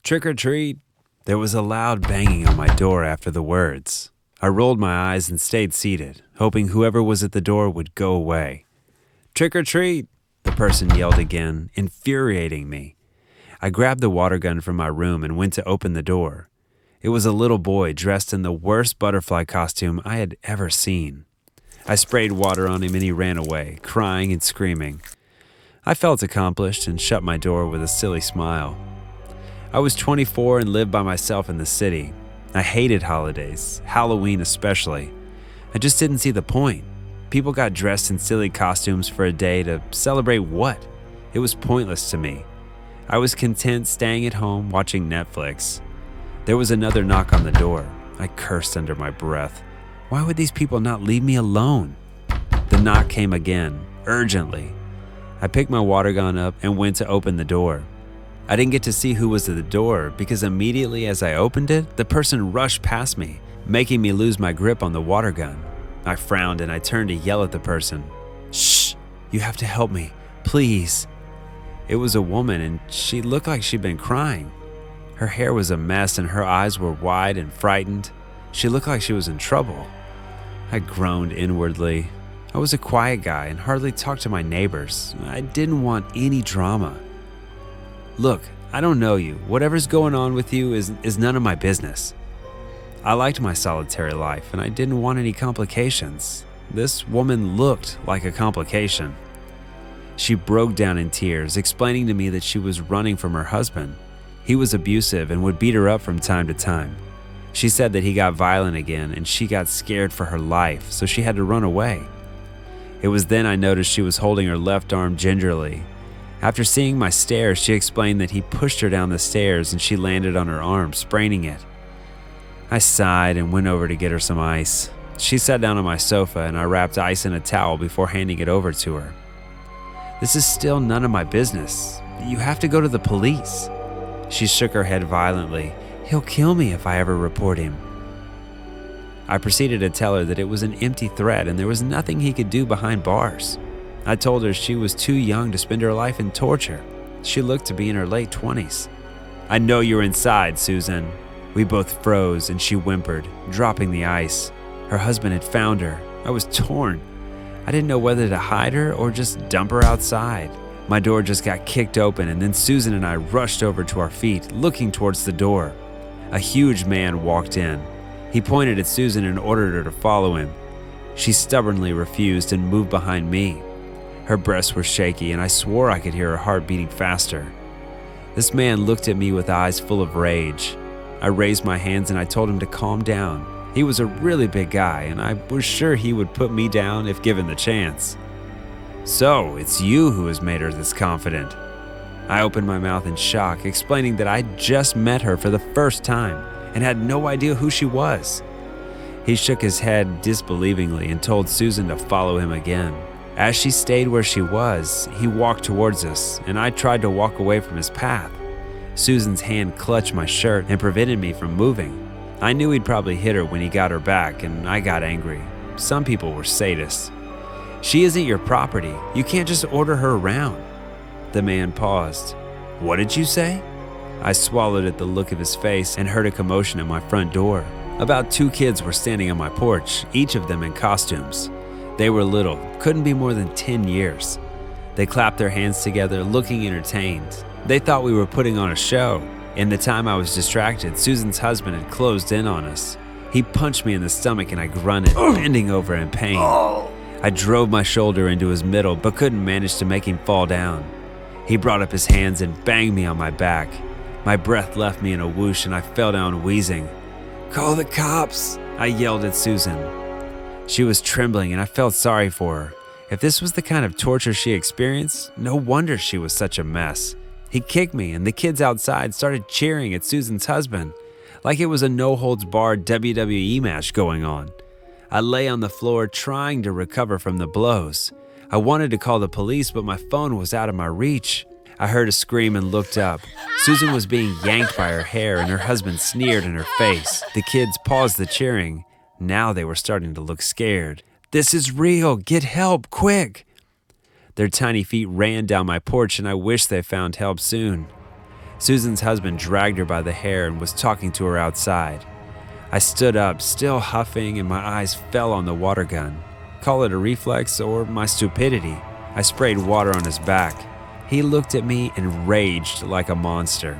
Trick or treat. There was a loud banging on my door after the words. I rolled my eyes and stayed seated, hoping whoever was at the door would go away. Trick or treat, the person yelled again, infuriating me. I grabbed the water gun from my room and went to open the door. It was a little boy dressed in the worst butterfly costume I had ever seen. I sprayed water on him and he ran away, crying and screaming. I felt accomplished and shut my door with a silly smile. I was 24 and lived by myself in the city. I hated holidays, Halloween especially. I just didn't see the point. People got dressed in silly costumes for a day to celebrate what? It was pointless to me. I was content staying at home watching Netflix. There was another knock on the door. I cursed under my breath. Why would these people not leave me alone? The knock came again, urgently. I picked my water gun up and went to open the door. I didn't get to see who was at the door because immediately as I opened it, the person rushed past me, making me lose my grip on the water gun. I frowned and I turned to yell at the person. Shh, you have to help me, please. It was a woman and she looked like she'd been crying. Her hair was a mess and her eyes were wide and frightened. She looked like she was in trouble. I groaned inwardly. I was a quiet guy and hardly talked to my neighbors. I didn't want any drama. Look, I don't know you. Whatever's going on with you is none of my business. I liked my solitary life and I didn't want any complications. This woman looked like a complication. She broke down in tears, explaining to me that she was running from her husband. He was abusive and would beat her up from time to time. She said that he got violent again and she got scared for her life, so she had to run away. It was then I noticed she was holding her left arm gingerly. After seeing my stare, she explained that he pushed her down the stairs and she landed on her arm, spraining it. I sighed and went over to get her some ice. She sat down on my sofa and I wrapped ice in a towel before handing it over to her. This is still none of my business. You have to go to the police. She shook her head violently. He'll kill me if I ever report him. I proceeded to tell her that it was an empty threat and there was nothing he could do behind bars. I told her she was too young to spend her life in torture. She looked to be in her late 20s. I know you're inside, Susan. We both froze and she whimpered, dropping the ice. Her husband had found her. I was torn. I didn't know whether to hide her or just dump her outside. My door just got kicked open and then Susan and I rushed over to our feet, looking towards the door. A huge man walked in. He pointed at Susan and ordered her to follow him. She stubbornly refused and moved behind me. Her breasts were shaky and I swore I could hear her heart beating faster. This man looked at me with eyes full of rage. I raised my hands and I told him to calm down. He was a really big guy and I was sure he would put me down if given the chance. So, it's you who has made her this confident. I opened my mouth in shock, explaining that I'd just met her for the first time and had no idea who she was. He shook his head disbelievingly and told Susan to follow him again. As she stayed where she was, he walked towards us, and I tried to walk away from his path. Susan's hand clutched my shirt and prevented me from moving. I knew he'd probably hit her when he got her back, and I got angry. Some people were sadists. She isn't your property. You can't just order her around. The man paused. What did you say? I swallowed at the look of his face and heard a commotion at my front door. About 2 kids were standing on my porch, each of them in costumes. They were little, couldn't be more than 10 years. They clapped their hands together, looking entertained. They thought we were putting on a show. In the time I was distracted, Susan's husband had closed in on us. He punched me in the stomach and I grunted, bending over in pain. I drove my shoulder into his middle, but couldn't manage to make him fall down. He brought up his hands and banged me on my back. My breath left me in a whoosh and I fell down wheezing. Call the cops, I yelled at Susan. She was trembling and I felt sorry for her. If this was the kind of torture she experienced, no wonder she was such a mess. He kicked me and the kids outside started cheering at Susan's husband, like it was a no-holds-barred WWE match going on. I lay on the floor trying to recover from the blows. I wanted to call the police, but my phone was out of my reach. I heard a scream and looked up. Susan was being yanked by her hair and her husband sneered in her face. The kids paused the cheering. Now they were starting to look scared. This is real. Get help, quick. Their tiny feet ran down my porch and I wished they found help soon. Susan's husband dragged her by the hair and was talking to her outside. I stood up, still huffing, and my eyes fell on the water gun. Call it a reflex or my stupidity. I sprayed water on his back. He looked at me and raged like a monster.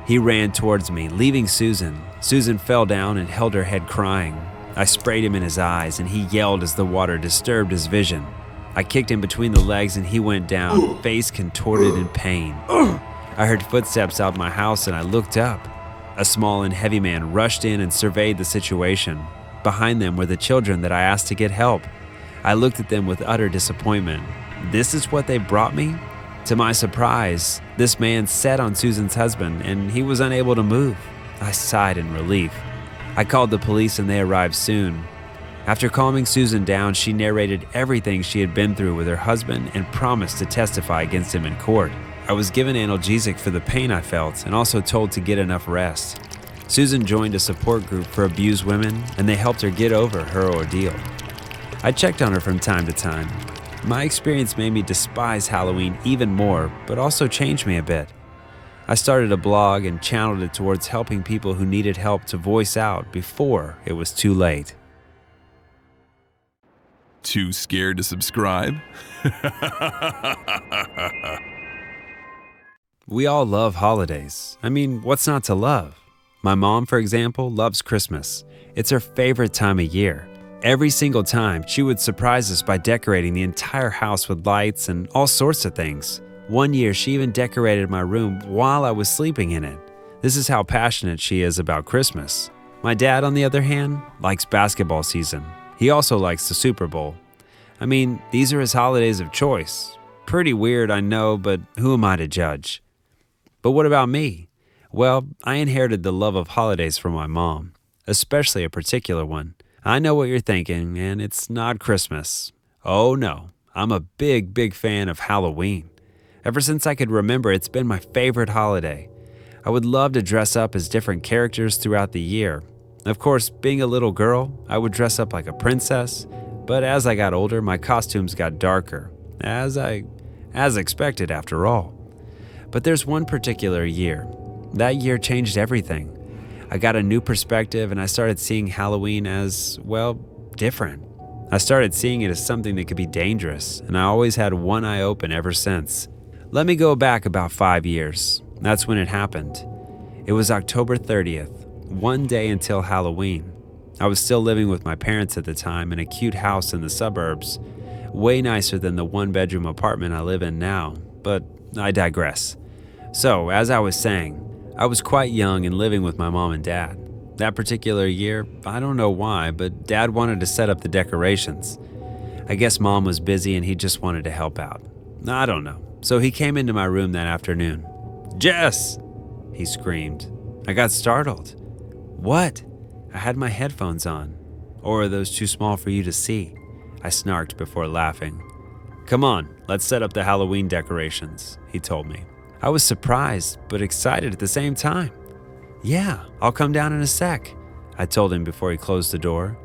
He ran towards me, leaving Susan. Susan fell down and held her head crying. I sprayed him in his eyes and he yelled as the water disturbed his vision. I kicked him between the legs and he went down, face contorted in pain. I heard footsteps out my house and I looked up. A small and heavy man rushed in and surveyed the situation. Behind them were the children that I asked to get help. I looked at them with utter disappointment. This is what they brought me? To my surprise, this man sat on Susan's husband and he was unable to move. I sighed in relief. I called the police and they arrived soon. After calming Susan down, she narrated everything she had been through with her husband and promised to testify against him in court. I was given analgesic for the pain I felt and also told to get enough rest. Susan joined a support group for abused women and they helped her get over her ordeal. I checked on her from time to time. My experience made me despise Halloween even more, but also changed me a bit. I started a blog and channeled it towards helping people who needed help to voice out before it was too late. Too scared to subscribe? We all love holidays. I mean, what's not to love? My mom, for example, loves Christmas. It's her favorite time of year. Every single time, she would surprise us by decorating the entire house with lights and all sorts of things. One year, she even decorated my room while I was sleeping in it. This is how passionate she is about Christmas. My dad, on the other hand, likes basketball season. He also likes the Super Bowl. I mean, these are his holidays of choice. Pretty weird, I know, but who am I to judge? But what about me? Well, I inherited the love of holidays from my mom, especially a particular one. I know what you're thinking, and it's not Christmas. Oh no, I'm a big fan of Halloween. Ever since I could remember, it's been my favorite holiday. I would love to dress up as different characters throughout the year. Of course, being a little girl, I would dress up like a princess, but as I got older, my costumes got darker, as expected after all. But there's one particular year. That year changed everything. I got a new perspective and I started seeing Halloween as, well, different. I started seeing it as something that could be dangerous, and I always had one eye open ever since. Let me go back about 5 years. That's when it happened. It was October 30th, one day until Halloween. I was still living with my parents at the time in a cute house in the suburbs, way nicer than the one-bedroom apartment I live in now, but I digress. So, as I was saying, I was quite young and living with my mom and dad. That particular year, I don't know why, but Dad wanted to set up the decorations. I guess Mom was busy and he just wanted to help out. I don't know. So he came into my room that afternoon. "Jess!" he screamed. I got startled. "What?" I had my headphones on. "Or are those too small for you to see?" I snarked before laughing. "Come on, let's set up the Halloween decorations," he told me. I was surprised, but excited at the same time. "Yeah, I'll come down in a sec," I told him before he closed the door.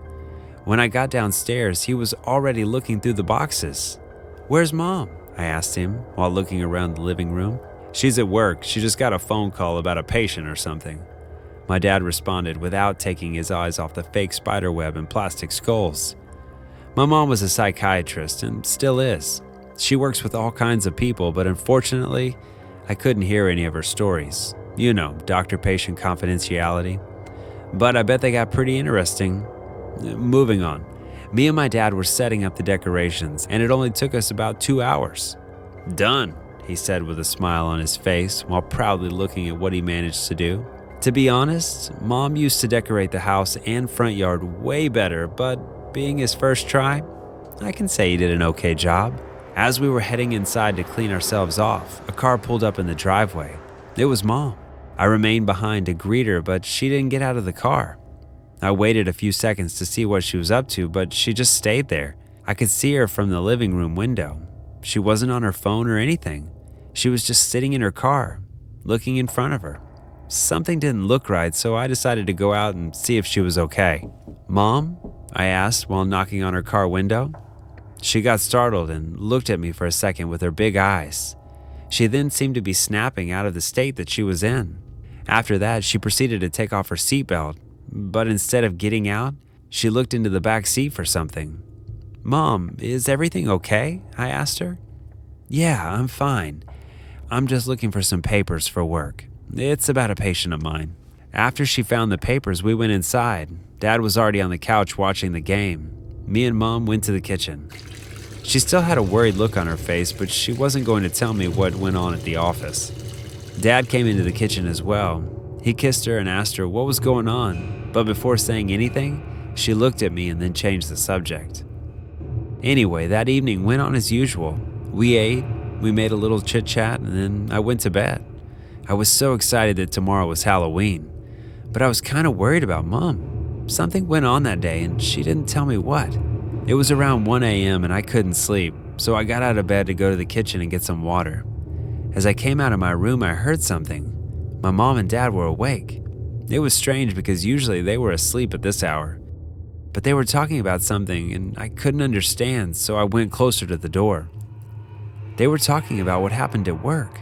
When I got downstairs, he was already looking through the boxes. "Where's Mom?" I asked him while looking around the living room. "She's at work. She just got a phone call about a patient or something." My dad responded without taking his eyes off the fake spiderweb and plastic skulls. My mom was a psychiatrist and still is. She works with all kinds of people, but unfortunately, I couldn't hear any of her stories. You know, doctor-patient confidentiality. But I bet they got pretty interesting. Moving on. Me and my dad were setting up the decorations, and it only took us about 2 hours. "Done," he said with a smile on his face while proudly looking at what he managed to do. To be honest, Mom used to decorate the house and front yard way better, but being his first try, I can say he did an okay job. As we were heading inside to clean ourselves off, a car pulled up in the driveway. It was Mom. I remained behind to greet her, but she didn't get out of the car. I waited a few seconds to see what she was up to, but she just stayed there. I could see her from the living room window. She wasn't on her phone or anything. She was just sitting in her car, looking in front of her. Something didn't look right, so I decided to go out and see if she was okay. "Mom?" I asked while knocking on her car window. She got startled and looked at me for a second with her big eyes. She then seemed to be snapping out of the state that she was in. After that, she proceeded to take off her seatbelt, but instead of getting out, she looked into the back seat for something. "Mom, is everything okay?" I asked her. "Yeah, I'm fine. I'm just looking for some papers for work. It's about a patient of mine." After she found the papers, we went inside. Dad was already on the couch watching the game. Me and Mom went to the kitchen. She still had a worried look on her face, but she wasn't going to tell me what went on at the office. Dad came into the kitchen as well. He kissed her and asked her what was going on, but before saying anything, she looked at me and then changed the subject. Anyway, that evening went on as usual. We ate, we made a little chit-chat, and then I went to bed. I was so excited that tomorrow was Halloween, but I was kind of worried about Mom. Something went on that day and she didn't tell me what. It was around 1 a.m. and I couldn't sleep, so I got out of bed to go to the kitchen and get some water. As I came out of my room, I heard something. My mom and dad were awake. It was strange because usually they were asleep at this hour. But they were talking about something and I couldn't understand, so I went closer to the door. They were talking about what happened at work.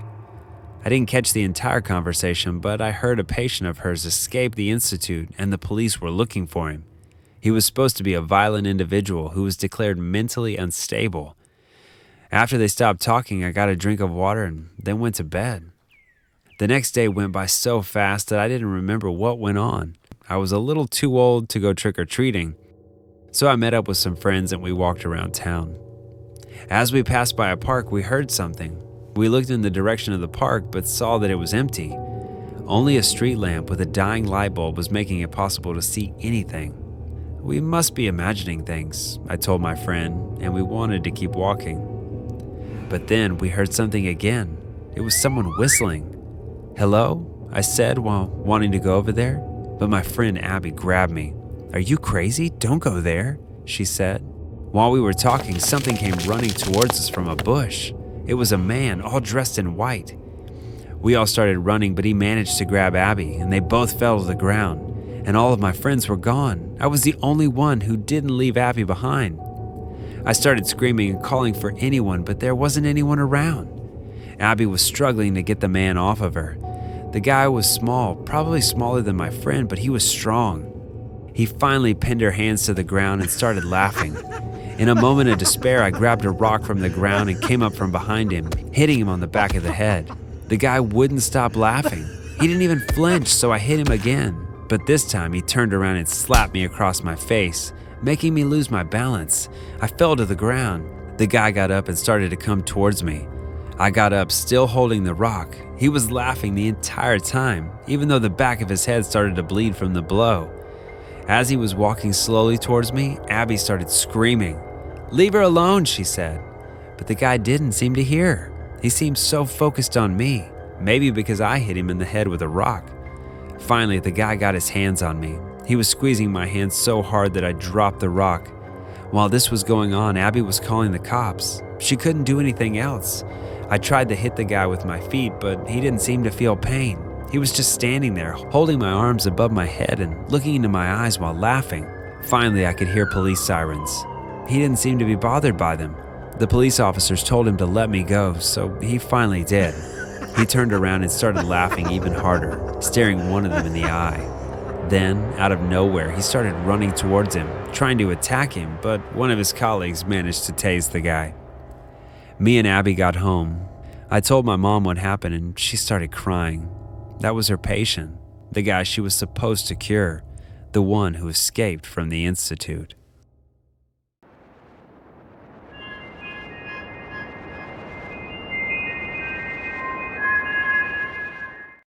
I didn't catch the entire conversation, but I heard a patient of hers escape the institute and the police were looking for him. He was supposed to be a violent individual who was declared mentally unstable. After they stopped talking, I got a drink of water and then went to bed. The next day went by so fast that I didn't remember what went on. I was a little too old to go trick-or-treating, so I met up with some friends and we walked around town. As we passed by a park, we heard something. We looked in the direction of the park but saw that it was empty. Only a street lamp with a dying light bulb was making it possible to see anything. We must be imagining things, I told my friend, and we wanted to keep walking. But then we heard something again. It was someone whistling. "Hello?" I said while wanting to go over there, but my friend Abby grabbed me. "Are you crazy? Don't go there," she said. While we were talking, something came running towards us from a bush. It was a man, all dressed in white. We all started running, but he managed to grab Abby, and they both fell to the ground, and all of my friends were gone. I was the only one who didn't leave Abby behind. I started screaming and calling for anyone, but there wasn't anyone around. Abby was struggling to get the man off of her. The guy was small, probably smaller than my friend, but he was strong. He finally pinned her hands to the ground and started laughing. In a moment of despair, I grabbed a rock from the ground and came up from behind him, hitting him on the back of the head. The guy wouldn't stop laughing. He didn't even flinch, so I hit him again. But this time, he turned around and slapped me across my face, making me lose my balance. I fell to the ground. The guy got up and started to come towards me. I got up, still holding the rock. He was laughing the entire time, even though the back of his head started to bleed from the blow. As he was walking slowly towards me, Abby started screaming. "Leave her alone," she said. But the guy didn't seem to hear. He seemed so focused on me, maybe because I hit him in the head with a rock. Finally, the guy got his hands on me. He was squeezing my hand so hard that I dropped the rock. While this was going on, Abby was calling the cops. She couldn't do anything else. I tried to hit the guy with my feet, but he didn't seem to feel pain. He was just standing there, holding my arms above my head and looking into my eyes while laughing. Finally, I could hear police sirens. He didn't seem to be bothered by them. The police officers told him to let me go, so he finally did. He turned around and started laughing even harder, staring one of them in the eye. Then, out of nowhere, he started running towards him, trying to attack him, but one of his colleagues managed to tase the guy. Me and Abby got home. I told my mom what happened and she started crying. That was her patient, the guy she was supposed to cure, the one who escaped from the institute.